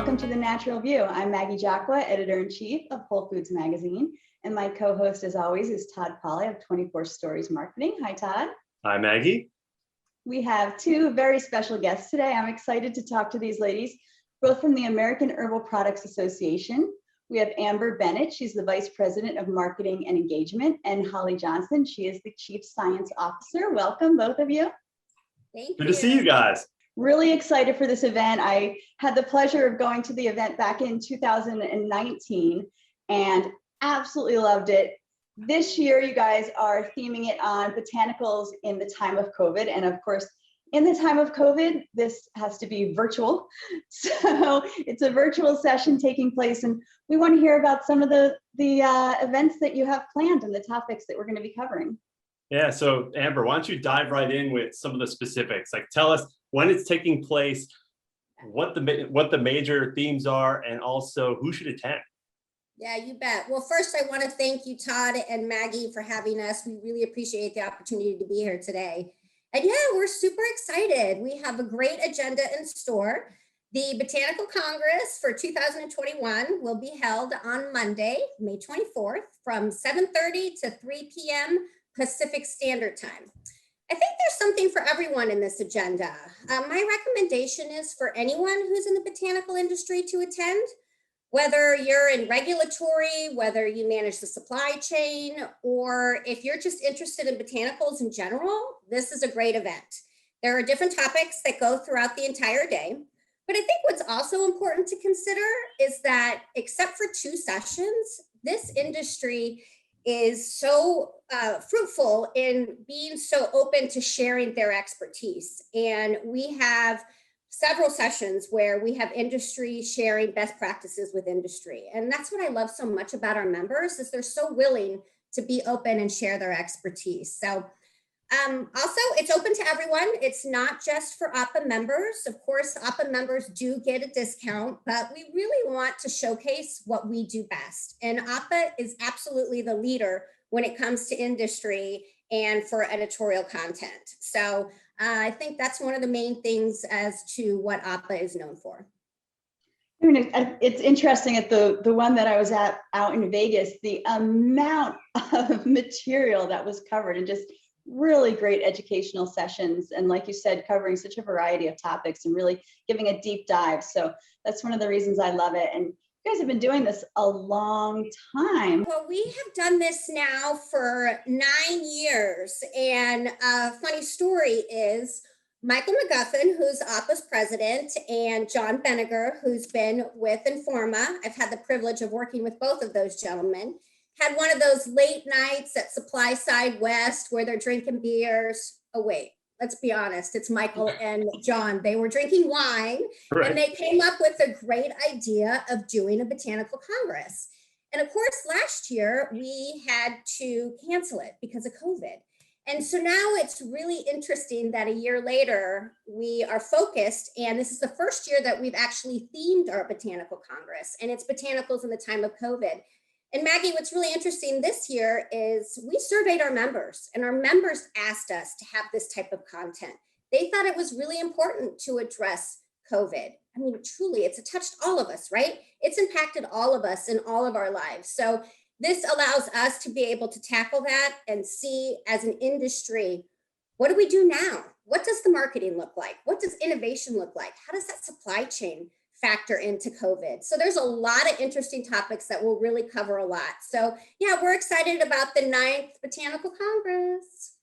welcome to The Natural View. I'm Maggie Jaqua, Editor-in-Chief of WholeFoods magazine, and my co-host, as always, is Todd Pauli of 24 Stories Marketing. Hi, Todd. Hi, Maggie. We have two very special guests today. I'm excited to talk to these ladies, both from the American Herbal Products Association. We have Amber Bennett, she's the Vice President of Marketing and Engagement, and Holly Johnson, she is the Chief Science Officer. Welcome, both of you. Thank you. Good to see you guys. Really excited for this event. I had the pleasure of going to the event back in 2019 and absolutely loved it. This year, you guys are theming it on botanicals in the time of COVID. And of course, in the time of COVID, this has to be virtual. So it's a virtual session taking place. And we want to hear about some of the events that you have planned and the topics that we're going to be covering. Yeah, so Amber, why don't you dive right in with some of the specifics? Like, tell us when it's taking place, what the major themes are, and also who should attend. Yeah, you bet. Well, first, I want to thank you, Todd and Maggie, for having us. We really appreciate the opportunity to be here today. And yeah, we're super excited. We have a great agenda in store. The Botanical Congress for 2021 will be held on Monday, May 24th, from 7:30 to 3 p.m. Pacific Standard Time. I think there's something for everyone in this agenda. My recommendation is for anyone who's in the botanical industry to attend, whether you're in regulatory, whether you manage the supply chain, or if you're just interested in botanicals in general, this is a great event. There are different topics that go throughout the entire day. But I think what's also important to consider is that except for 2 sessions, this industry is so fruitful in being so open to sharing their expertise. And we have several sessions where we have industry sharing best practices with industry. And that's what I love so much about our members is they're so willing to be open and share their expertise. So also, it's open to everyone. It's not just for AHPA members. Of course, AHPA members do get a discount, but we really want to showcase what we do best. And AHPA is absolutely the leader when it comes to industry and for editorial content. So I think that's one of the main things as to what AHPA is known for. I mean, it's interesting at the one that I was at out in Vegas, the amount of material that was covered and just really great educational sessions. And like you said, covering such a variety of topics and really giving a deep dive. So that's one of the reasons I love it. And you guys have been doing this a long time. Well, we have done this now for 9 years. And a funny story is Michael McGuffin, who's AHPA's president, and John Benniger, who's been with Informa. I've had the privilege of working with both of those gentlemen. Had one of those late nights at Supply Side West where they're drinking beers. Oh, wait, let's be honest. It's Michael and John. They were drinking wine, right. And they came up with a great idea of doing a botanical congress. And of course, last year we had to cancel it because of COVID. And so now it's really interesting that a year later we are focused, and this is the first year that we've actually themed our botanical congress, and it's botanicals in the time of COVID. And Maggie, what's really interesting this year is we surveyed our members, and our members asked us to have this type of content. They thought it was really important to address COVID. I mean, truly, it's touched all of us, right? It's impacted all of us in all of our lives. So this allows us to be able to tackle that and see as an industry, what do we do now? What does the marketing look like? What does innovation look like? How does that supply chain factor into COVID? So there's a lot of interesting topics that we'll really cover a lot. So yeah, we're excited about the 9th Botanical Congress.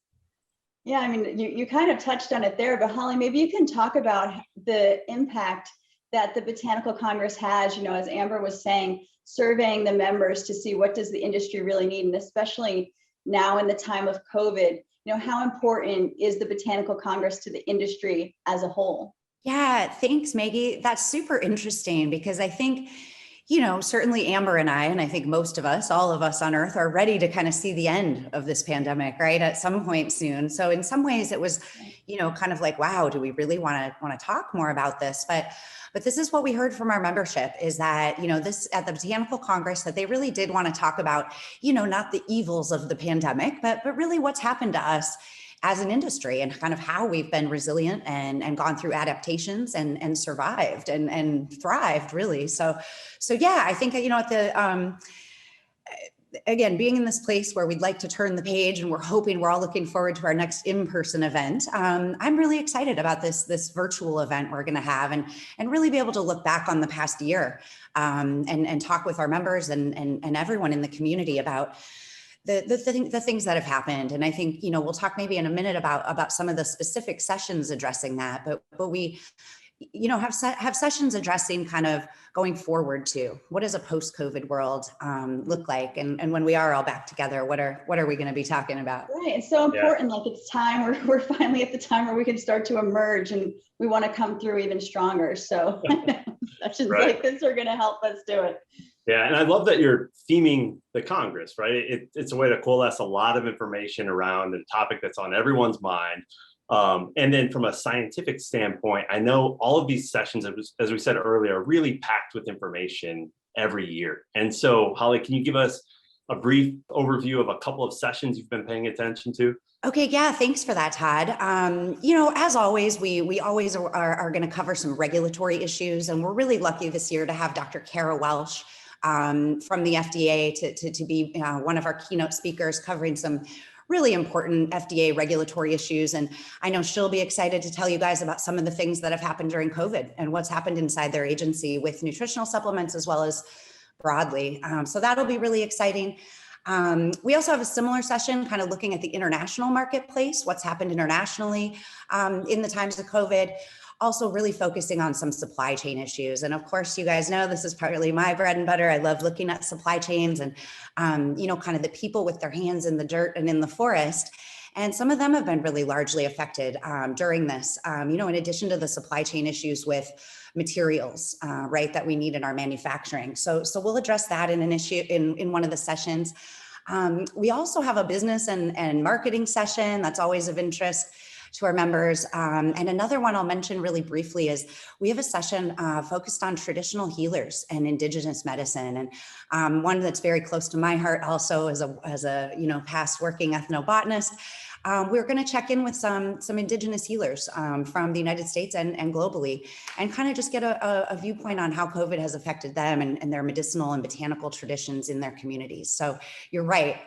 Yeah, I mean, you kind of touched on it there, but Holly, maybe you can talk about the impact that the Botanical Congress has, you know, as Amber was saying, surveying the members to see what does the industry really need, and especially now in the time of COVID, you know, how important is the Botanical Congress to the industry as a whole? Yeah, thanks, Maggie. That's super interesting because I think, you know, certainly Amber and I think most of us, all of us on Earth are ready to kind of see the end of this pandemic, right? At some point soon. So in some ways it was, you know, kind of like, wow, do we really want to talk more about this? But this is what we heard from our membership is that, you know, this at the Botanical Congress, that they really did want to talk about, you know, not the evils of the pandemic, but really what's happened to us as an industry and kind of how we've been resilient and gone through adaptations and survived and thrived really. So yeah, I think, at the, again, being in this place where we'd like to turn the page and we're all looking forward to our next in-person event. I'm really excited about this virtual event we're going to have and really be able to look back on the past year and talk with our members and everyone in the community about the things that have happened. And I think, we'll talk maybe in a minute about some of the specific sessions addressing that, but we, have sessions addressing kind of going forward to what does a post-COVID world look like? And when we are all back together, what are we going to be talking about? Right. It's so important. Like it's time, we're finally at the time where we can start to emerge and we want to come through even stronger. So sessions like this are going to help us do it. Yeah, and I love that you're theming the Congress, right? It's a way to coalesce a lot of information around a topic that's on everyone's mind. And then from a scientific standpoint, I know all of these sessions, as we said earlier, are really packed with information every year. And so, Pauli, can you give us a brief overview of a couple of sessions you've been paying attention to? Okay, yeah, thanks for that, Todd. As always, we always are going to cover some regulatory issues, and we're really lucky this year to have Dr. Kara Welsh from the FDA to be one of our keynote speakers covering some really important FDA regulatory issues. And I know she'll be excited to tell you guys about some of the things that have happened during COVID and what's happened inside their agency with nutritional supplements as well as broadly. So that'll be really exciting. We also have a similar session kind of looking at the international marketplace, what's happened internationally in the times of COVID. Also really focusing on some supply chain issues. And of course, you guys know this is partly my bread and butter. I love looking at supply chains and, kind of the people with their hands in the dirt and in the forest. And some of them have been really largely affected during this, in addition to the supply chain issues with materials, that we need in our manufacturing. So we'll address that in an issue in one of the sessions. We also have a business and marketing session that's always of interest to our members. And another one I'll mention really briefly is we have a session focused on traditional healers and indigenous medicine. And one that's very close to my heart also as a past working ethnobotanist. We're going to check in with some indigenous healers from the United States and globally, and kind of just get a viewpoint on how COVID has affected them and their medicinal and botanical traditions in their communities. So you're right,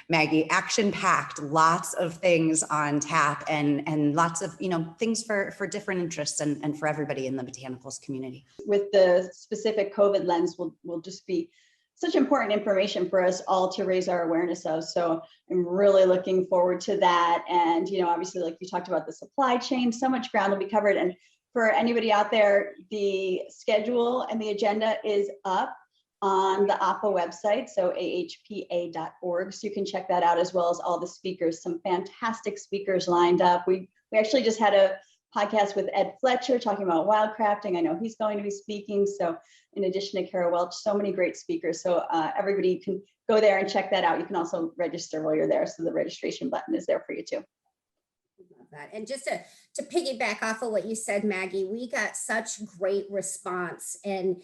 Maggie, action-packed, lots of things on tap and lots of things for different interests and for everybody in the botanicals community. With the specific COVID lens will just be such important information for us all to raise our awareness of. So I'm really looking forward to that. And, obviously, like you talked about the supply chain, so much ground will be covered. And for anybody out there, the schedule and the agenda is up on the AHPA website, so ahpa.org. So you can check that out, as well as all the speakers, some fantastic speakers lined up. We actually just had a podcast with Ed Fletcher talking about wildcrafting. I know he's going to be speaking. So in addition to Kara Welch, so many great speakers. So everybody can go there and check that out. You can also register while you're there. So the registration button is there for you too. Love that. And just to piggyback off of what you said, Maggie, we got such great response, and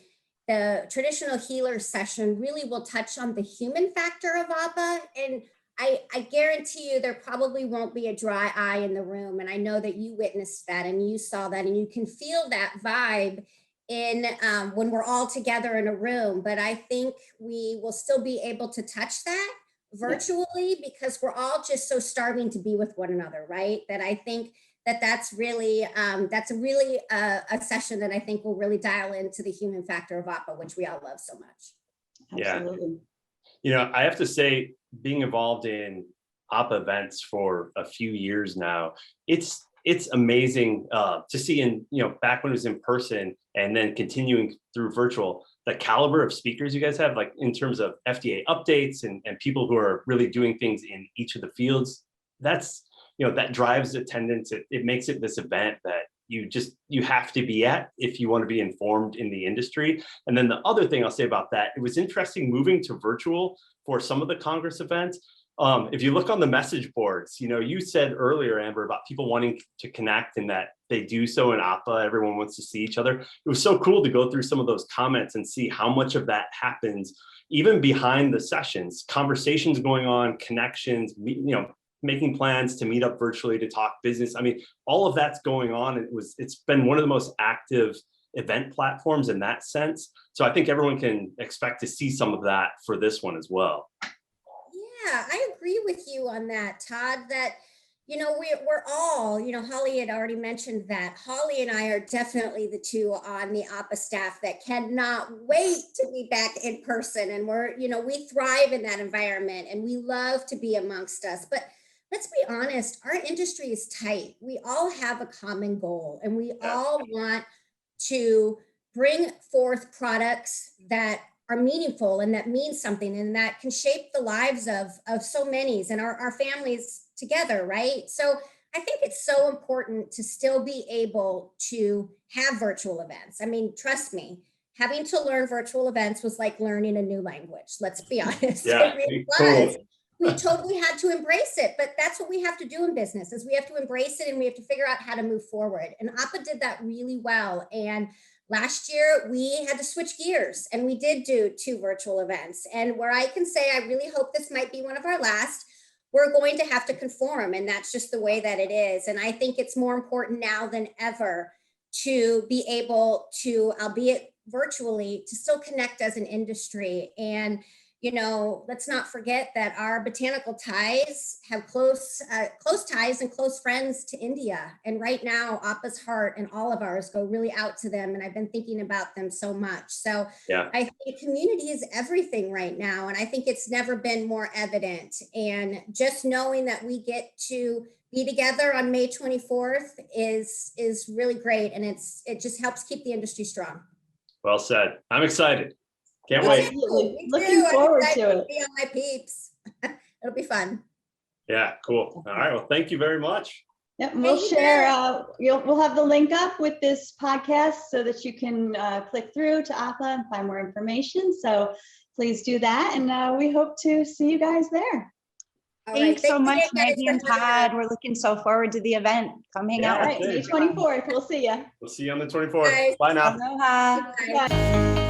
the traditional healer session really will touch on the human factor of AHPA. And I guarantee you there probably won't be a dry eye in the room. And I know that you witnessed that and you saw that, and you can feel that vibe in when we're all together in a room. But I think we will still be able to touch that virtually because we're all just so starving to be with one another, right? That I think that's really a session that I think will really dial into the human factor of AHPA, which we all love so much. Absolutely. Yeah. I have to say, being involved in AHPA events for a few years now, it's amazing to see back when it was in person and then continuing through virtual, the caliber of speakers you guys have, like in terms of FDA updates and people who are really doing things in each of the fields. That's, that drives attendance. It makes it this event that you have to be at if you want to be informed in the industry. And then the other thing I'll say about that, it was interesting moving to virtual for some of the Congress events. If you look on the message boards, you said earlier, Amber, about people wanting to connect and that they do so in AHPA, everyone wants to see each other. It was so cool to go through some of those comments and see how much of that happens even behind the sessions, conversations going on, connections, making plans to meet up virtually to talk business. I mean, all of that's going on. It's been one of the most active event platforms in that sense. So I think everyone can expect to see some of that for this one as well. Yeah, I agree with you on that, Todd, that, we're all, Holly had already mentioned that. Holly and I are definitely the two on the AHPA staff that cannot wait to be back in person. And we thrive in that environment and we love to be amongst us. But let's be honest, our industry is tight. We all have a common goal and we all want to bring forth products that are meaningful and that mean something and that can shape the lives of so many and our families together, right? So I think it's so important to still be able to have virtual events. I mean, trust me, having to learn virtual events was like learning a new language. Let's be honest. Yeah, it really was. We totally had to embrace it, but that's what we have to do in business is we have to embrace it and we have to figure out how to move forward. And AHPA did that really well. And last year we had to switch gears and we did do 2 virtual events. And where I can say, I really hope this might be one of our last, we're going to have to conform. And that's just the way that it is. And I think it's more important now than ever to be able to, albeit virtually, to still connect as an industry. And let's not forget that our botanical ties have close ties and close friends to India. And right now, AHPA's heart and all of ours go really out to them. And I've been thinking about them so much. So I think community is everything right now. And I think it's never been more evident. And just knowing that we get to be together on May 24th is really great. And it just helps keep the industry strong. Well said. I'm excited. Can't wait. Looking forward to it. Be on my peeps. It'll be fun. Yeah, cool. All right. Well, thank you very much. Yep, and we'll share. We'll have the link up with this podcast so that you can click through to AHPA and find more information. So please do that, and we hope to see you guys there. Thanks so much, Maggie and Todd. We're looking so forward to the event. Come hang out. All right, May 24th. We'll see you. We'll see you on the 24th. Bye now. Aloha. Bye.